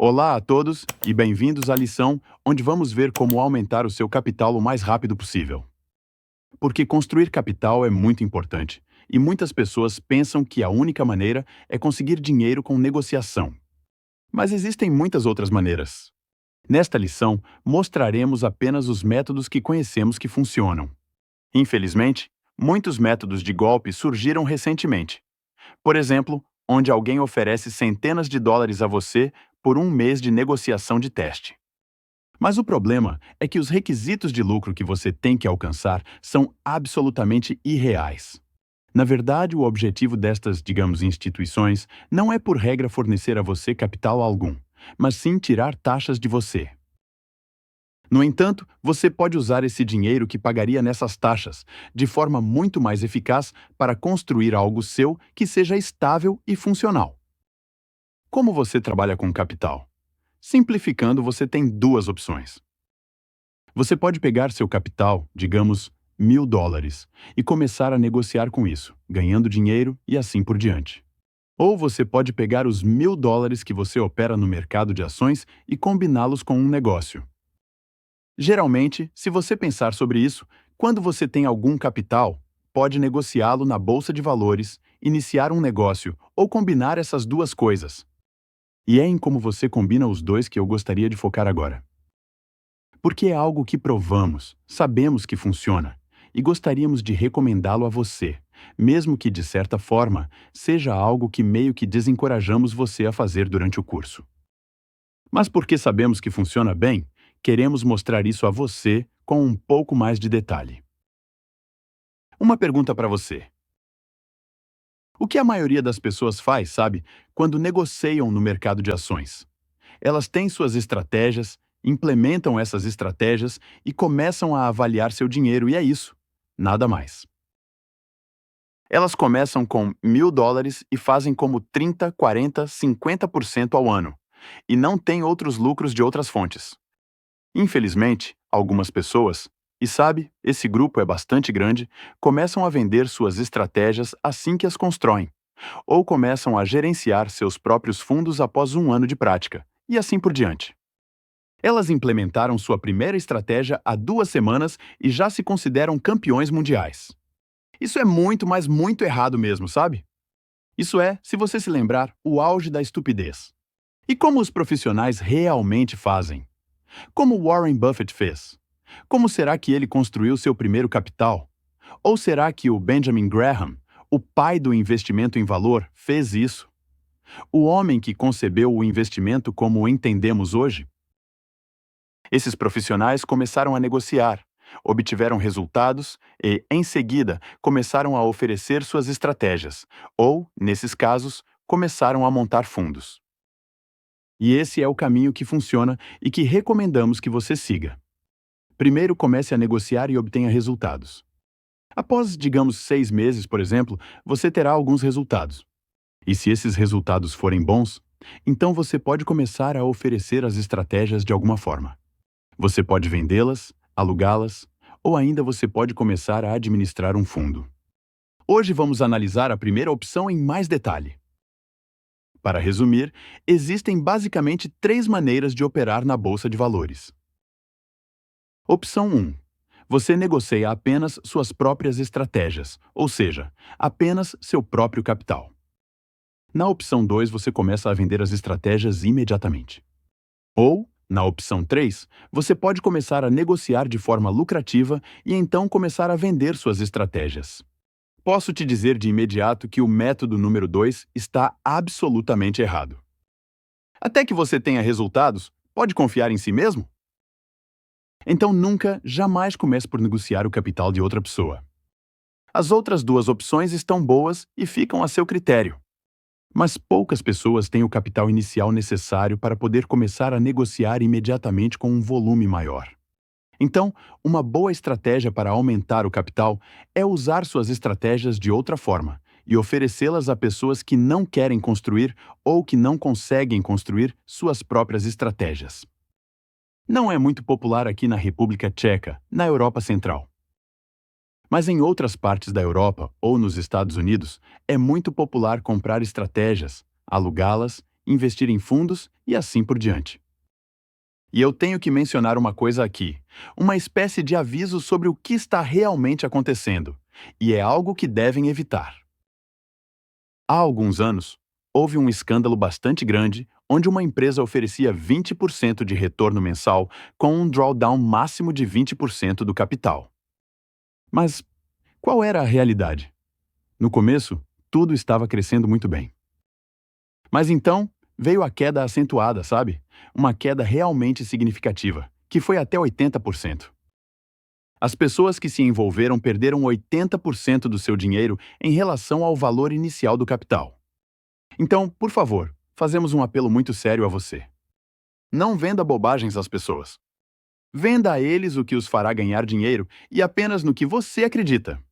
Olá a todos e bem-vindos à lição onde vamos ver como aumentar o seu capital o mais rápido possível. Porque construir capital é muito importante e muitas pessoas pensam que a única maneira é conseguir dinheiro com negociação. Mas existem muitas outras maneiras. Nesta lição, mostraremos apenas os métodos que conhecemos que funcionam. Infelizmente, muitos métodos de golpe surgiram recentemente. Por exemplo, onde alguém oferece centenas de dólares a você por um mês de negociação de teste. Mas o problema é que os requisitos de lucro que você tem que alcançar são absolutamente irreais. Na verdade, o objetivo destas, instituições não é por regra fornecer a você capital algum, mas sim tirar taxas de você. No entanto, você pode usar esse dinheiro que pagaria nessas taxas de forma muito mais eficaz para construir algo seu que seja estável e funcional. Como você trabalha com capital? Simplificando, você tem duas opções. Você pode pegar seu capital, digamos, $1.000, e começar a negociar com isso, ganhando dinheiro e assim por diante. Ou você pode pegar os $1.000 que você opera no mercado de ações e combiná-los com um negócio. Geralmente, se você pensar sobre isso, quando você tem algum capital, pode negociá-lo na bolsa de valores, iniciar um negócio ou combinar essas duas coisas. E é em como você combina os dois que eu gostaria de focar agora. Porque é algo que provamos, sabemos que funciona, e gostaríamos de recomendá-lo a você, mesmo que, de certa forma, seja algo que meio que desencorajamos você a fazer durante o curso. Mas porque sabemos que funciona bem, queremos mostrar isso a você com um pouco mais de detalhe. Uma pergunta para você. O que a maioria das pessoas faz, sabe, quando negociam no mercado de ações? Elas têm suas estratégias, implementam essas estratégias e começam a avaliar seu dinheiro, e é isso. Nada mais. Elas começam com $1.000 e fazem como 30, 40, 50% ao ano, e não têm outros lucros de outras fontes. Infelizmente, algumas pessoas, e sabe, esse grupo é bastante grande, começam a vender suas estratégias assim que as constroem, ou começam a gerenciar seus próprios fundos após um ano de prática, e assim por diante. Elas implementaram sua primeira estratégia há 2 semanas e já se consideram campeões mundiais. Isso é muito, mas muito errado mesmo, sabe? Isso é, se você se lembrar, o auge da estupidez. E como os profissionais realmente fazem? Como Warren Buffett fez? Como será que ele construiu seu primeiro capital? Ou será que o Benjamin Graham, o pai do investimento em valor, fez isso? O homem que concebeu o investimento como o entendemos hoje? Esses profissionais começaram a negociar, obtiveram resultados e, em seguida, começaram a oferecer suas estratégias, ou, nesses casos, começaram a montar fundos. E esse é o caminho que funciona e que recomendamos que você siga. Primeiro, comece a negociar e obtenha resultados. Após, 6 meses, por exemplo, você terá alguns resultados. E se esses resultados forem bons, então você pode começar a oferecer as estratégias de alguma forma. Você pode vendê-las, alugá-las, ou ainda você pode começar a administrar um fundo. Hoje vamos analisar a primeira opção em mais detalhe. Para resumir, existem basicamente 3 maneiras de operar na bolsa de valores. Opção 1. Você negocia apenas suas próprias estratégias, ou seja, apenas seu próprio capital. Na opção 2, você começa a vender as estratégias imediatamente. Ou, na opção 3, você pode começar a negociar de forma lucrativa e então começar a vender suas estratégias. Posso te dizer de imediato que o método número 2 está absolutamente errado. Até que você tenha resultados, pode confiar em si mesmo? Então nunca, jamais comece por negociar o capital de outra pessoa. As outras 2 opções estão boas e ficam a seu critério. Mas poucas pessoas têm o capital inicial necessário para poder começar a negociar imediatamente com um volume maior. Então, uma boa estratégia para aumentar o capital é usar suas estratégias de outra forma e oferecê-las a pessoas que não querem construir ou que não conseguem construir suas próprias estratégias. Não é muito popular aqui na República Tcheca, na Europa Central. Mas em outras partes da Europa ou nos Estados Unidos, é muito popular comprar estratégias, alugá-las investir em fundos e assim por diante. E eu tenho que mencionar uma coisa aqui, uma espécie de aviso sobre o que está realmente acontecendo, e é algo que devem evitar. Há alguns anos, houve um escândalo bastante grande onde uma empresa oferecia 20% de retorno mensal com um drawdown máximo de 20% do capital. Mas qual era a realidade? No começo, tudo estava crescendo muito bem. Mas então, veio a queda acentuada, sabe? Uma queda realmente significativa, que foi até 80%. As pessoas que se envolveram perderam 80% do seu dinheiro em relação ao valor inicial do capital. Então, por favor, fazemos um apelo muito sério a você. Não venda bobagens às pessoas. Venda a eles o que os fará ganhar dinheiro e apenas no que você acredita.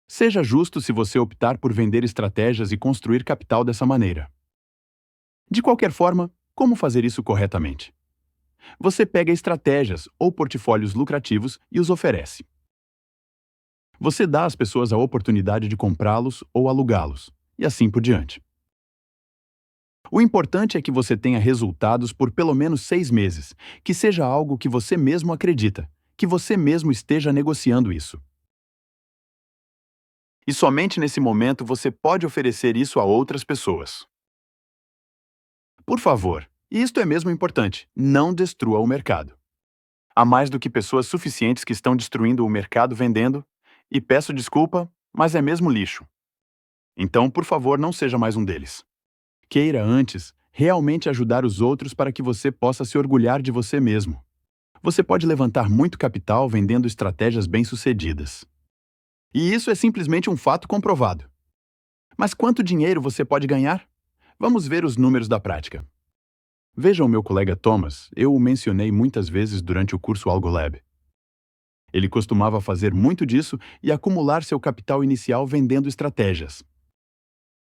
Seja justo se você optar por vender estratégias e construir capital dessa maneira. De qualquer forma, como fazer isso corretamente? Você pega estratégias ou portfólios lucrativos e os oferece. Você dá às pessoas a oportunidade de comprá-los ou alugá-los, e assim por diante. O importante é que você tenha resultados por pelo menos 6 meses, que seja algo que você mesmo acredita, que você mesmo esteja negociando isso. E somente nesse momento você pode oferecer isso a outras pessoas. Por favor, e isto é mesmo importante, não destrua o mercado. Há mais do que pessoas suficientes que estão destruindo o mercado vendendo, e peço desculpa, mas é mesmo lixo. Então, por favor, não seja mais um deles. Queira antes realmente ajudar os outros para que você possa se orgulhar de você mesmo. Você pode levantar muito capital vendendo estratégias bem-sucedidas. E isso é simplesmente um fato comprovado. Mas quanto dinheiro você pode ganhar? Vamos ver os números da prática. Veja o meu colega Thomas, eu o mencionei muitas vezes durante o curso AlgoLab. Ele costumava fazer muito disso e acumular seu capital inicial vendendo estratégias.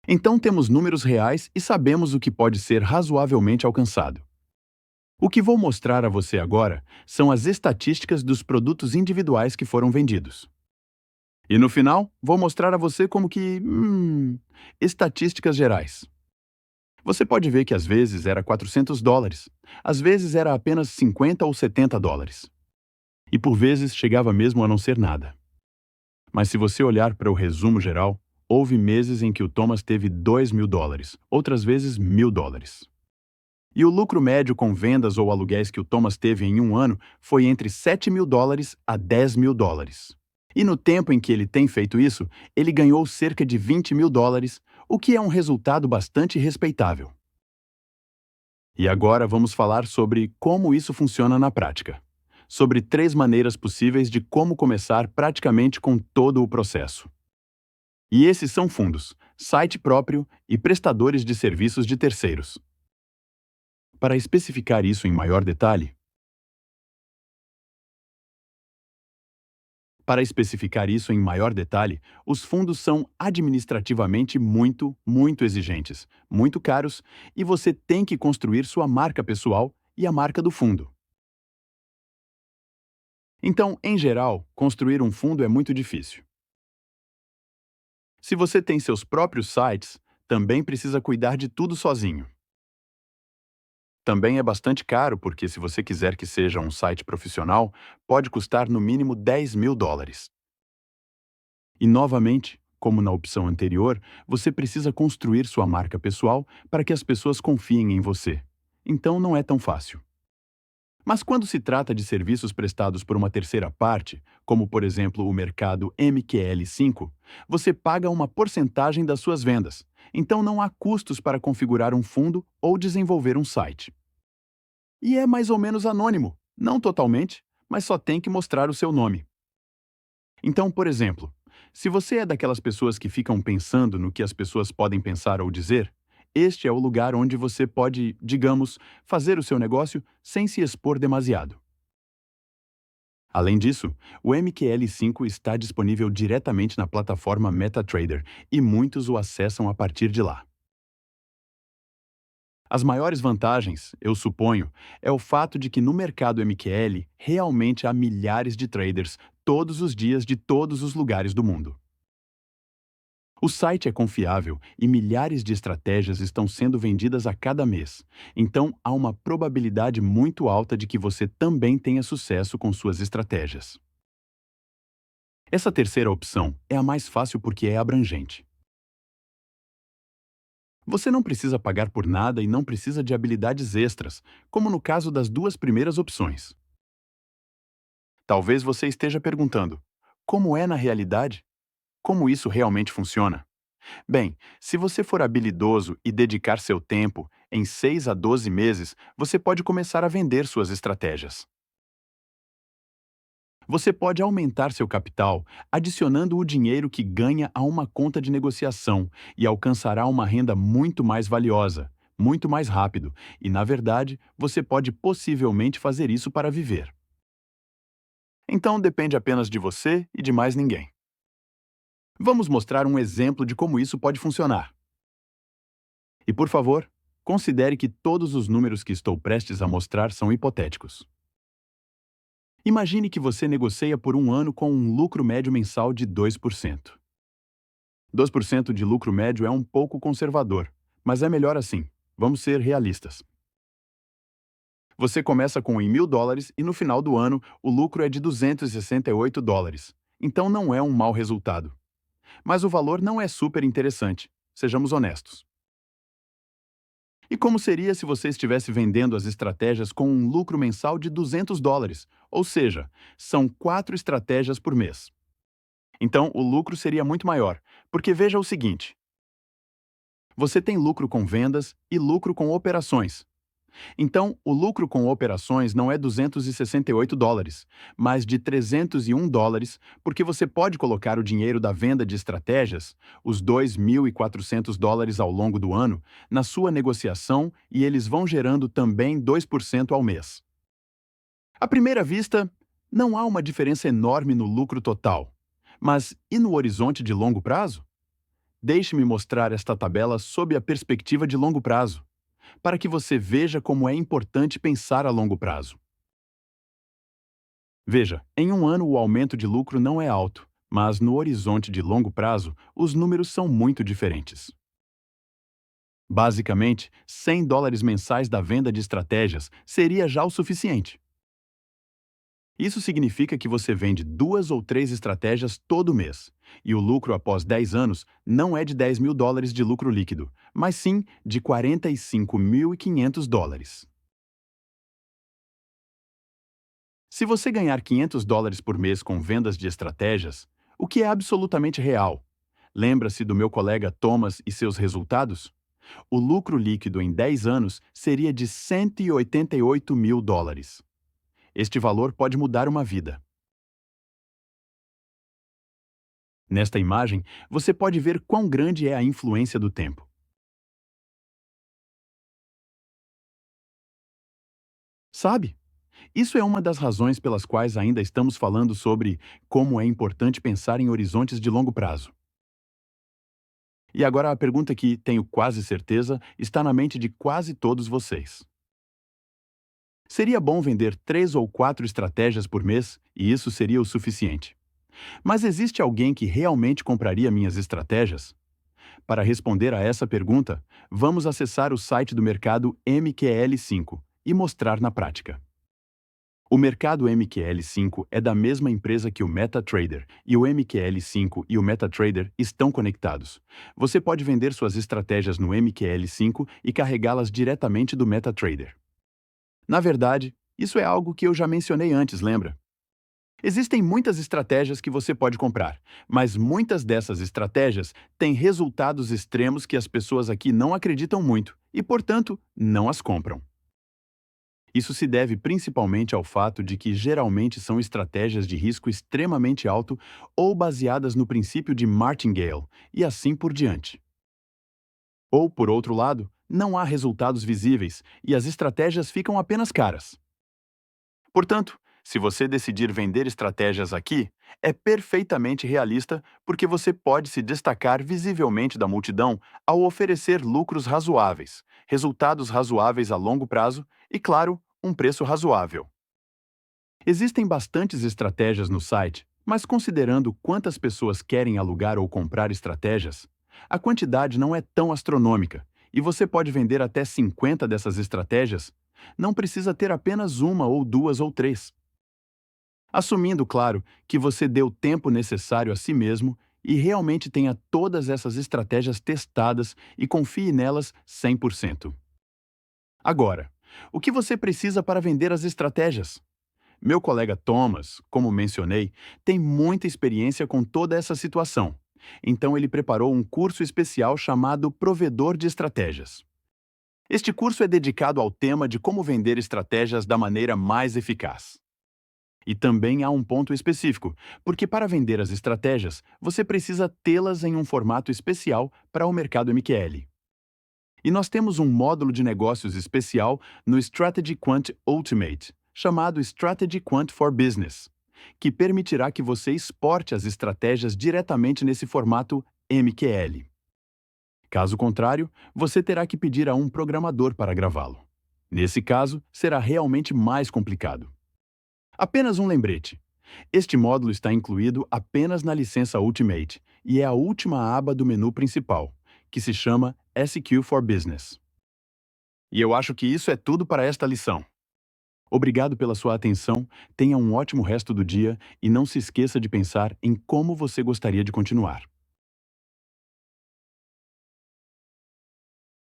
Então temos números reais e sabemos o que pode ser razoavelmente alcançado. O que vou mostrar a você agora são as estatísticas dos produtos individuais que foram vendidos. E no final, vou mostrar a você como que... estatísticas gerais. Você pode ver que às vezes era $400, às vezes era apenas $50 ou $70. E por vezes chegava mesmo a não ser nada. Mas se você olhar para o resumo geral, houve meses em que o Thomas teve $2.000, outras vezes $1.000. E o lucro médio com vendas ou aluguéis que o Thomas teve em um ano foi entre $7.000 a $10.000. E no tempo em que ele tem feito isso, ele ganhou cerca de $20.000, o que é um resultado bastante respeitável. E agora vamos falar sobre como isso funciona na prática. Sobre 3 maneiras possíveis de como começar praticamente com todo o processo. E esses são fundos, site próprio e prestadores de serviços de terceiros. Para especificar isso em maior detalhe, os fundos são administrativamente muito exigentes, muito caros, e você tem que construir sua marca pessoal e a marca do fundo. Então, em geral, construir um fundo é muito difícil. Se você tem seus próprios sites, também precisa cuidar de tudo sozinho. Também é bastante caro porque, se você quiser que seja um site profissional, pode custar no mínimo $10.000. E, novamente, como na opção anterior, você precisa construir sua marca pessoal para que as pessoas confiem em você. Então, não é tão fácil. Mas quando se trata de serviços prestados por uma terceira parte, como por exemplo o mercado MQL5, você paga uma porcentagem das suas vendas, então não há custos para configurar um fundo ou desenvolver um site. E é mais ou menos anônimo, não totalmente, mas só tem que mostrar o seu nome. Então, por exemplo, se você é daquelas pessoas que ficam pensando no que as pessoas podem pensar ou dizer, este é o lugar onde você pode, digamos, fazer o seu negócio sem se expor demasiado. Além disso, o MQL5 está disponível diretamente na plataforma MetaTrader e muitos o acessam a partir de lá. As maiores vantagens, eu suponho, é o fato de que no mercado MQL realmente há milhares de traders todos os dias de todos os lugares do mundo. O site é confiável e milhares de estratégias estão sendo vendidas a cada mês, então há uma probabilidade muito alta de que você também tenha sucesso com suas estratégias. Essa terceira opção é a mais fácil porque é abrangente. Você não precisa pagar por nada e não precisa de habilidades extras, como no caso das duas primeiras opções. Talvez você esteja perguntando: como é na realidade? Como isso realmente funciona? Bem, se você for habilidoso e dedicar seu tempo, em 6 a 12 meses, você pode começar a vender suas estratégias. Você pode aumentar seu capital adicionando o dinheiro que ganha a uma conta de negociação e alcançará uma renda muito mais valiosa, muito mais rápido, e na verdade, você pode possivelmente fazer isso para viver. Então depende apenas de você e de mais ninguém. Vamos mostrar um exemplo de como isso pode funcionar. E por favor, considere que todos os números que estou prestes a mostrar são hipotéticos. Imagine que você negocia por um ano com um lucro médio mensal de 2%. 2% de lucro médio é um pouco conservador, mas é melhor assim. Vamos ser realistas. Você começa com em $1.000 e no final do ano o lucro é de $268. Então não é um mau resultado. Mas o valor não é super interessante, sejamos honestos. E como seria se você estivesse vendendo as estratégias com um lucro mensal de $200? Ou seja, são 4 estratégias por mês. Então, o lucro seria muito maior, porque veja o seguinte: você tem lucro com vendas e lucro com operações. Então, o lucro com operações não é $268, mas de $301, porque você pode colocar o dinheiro da venda de estratégias, os $2.400 ao longo do ano, na sua negociação e eles vão gerando também 2% ao mês. À primeira vista, não há uma diferença enorme no lucro total. Mas e no horizonte de longo prazo? Deixe-me mostrar esta tabela sob a perspectiva de longo prazo, para que você veja como é importante pensar a longo prazo. Veja, em um ano o aumento de lucro não é alto, mas no horizonte de longo prazo, os números são muito diferentes. Basicamente, $100 mensais da venda de estratégias seria já o suficiente. Isso significa que você vende 2 ou 3 estratégias todo mês, e o lucro após 10 anos não é de $10.000 de lucro líquido, mas sim de $45.500. Se você ganhar $500 por mês com vendas de estratégias, o que é absolutamente real, lembra-se do meu colega Thomas e seus resultados? O lucro líquido em 10 anos seria de $188.000. Este valor pode mudar uma vida. Nesta imagem, você pode ver quão grande é a influência do tempo. Sabe? Isso é uma das razões pelas quais ainda estamos falando sobre como é importante pensar em horizontes de longo prazo. E agora a pergunta que, tenho quase certeza, está na mente de quase todos vocês. Seria bom vender 3 ou 4 estratégias por mês e isso seria o suficiente. Mas existe alguém que realmente compraria minhas estratégias? Para responder a essa pergunta, vamos acessar o site do mercado MQL5 e mostrar na prática. O mercado MQL5 é da mesma empresa que o MetaTrader, e o MQL5 e o MetaTrader estão conectados. Você pode vender suas estratégias no MQL5 e carregá-las diretamente do MetaTrader. Na verdade, isso é algo que eu já mencionei antes, lembra? Existem muitas estratégias que você pode comprar, mas muitas dessas estratégias têm resultados extremos que as pessoas aqui não acreditam muito e, portanto, não as compram. Isso se deve principalmente ao fato de que geralmente são estratégias de risco extremamente alto ou baseadas no princípio de martingale e assim por diante. Ou, por outro lado, não há resultados visíveis e as estratégias ficam apenas caras. Portanto, se você decidir vender estratégias aqui, é perfeitamente realista porque você pode se destacar visivelmente da multidão ao oferecer lucros razoáveis, resultados razoáveis a longo prazo e, claro, um preço razoável. Existem bastantes estratégias no site, Mas considerando quantas pessoas querem alugar ou comprar estratégias, a quantidade não é tão astronômica e você pode vender até 50 dessas estratégias. Não precisa ter apenas uma ou duas ou três. Assumindo, claro, que você dê o tempo necessário a si mesmo e realmente tenha todas essas estratégias testadas e confie nelas 100%. Agora, o que você precisa para vender as estratégias? Meu colega Thomas, como mencionei, tem muita experiência com toda essa situação. Então ele preparou um curso especial chamado Provedor de Estratégias. Este curso é dedicado ao tema de como vender estratégias da maneira mais eficaz. E também há um ponto específico, porque para vender as estratégias, você precisa tê-las em um formato especial para o mercado MQL. E nós temos um módulo de negócios especial no Strategy Quant Ultimate, chamado Strategy Quant for Business, que permitirá que você exporte as estratégias diretamente nesse formato MQL. Caso contrário, você terá que pedir a um programador para gravá-lo. Nesse caso, será realmente mais complicado. Apenas um lembrete. Este módulo está incluído apenas na licença Ultimate e é a última aba do menu principal, que se chama SQ for Business. E eu acho que isso é tudo para esta lição. Obrigado pela sua atenção, tenha um ótimo resto do dia e não se esqueça de pensar em como você gostaria de continuar.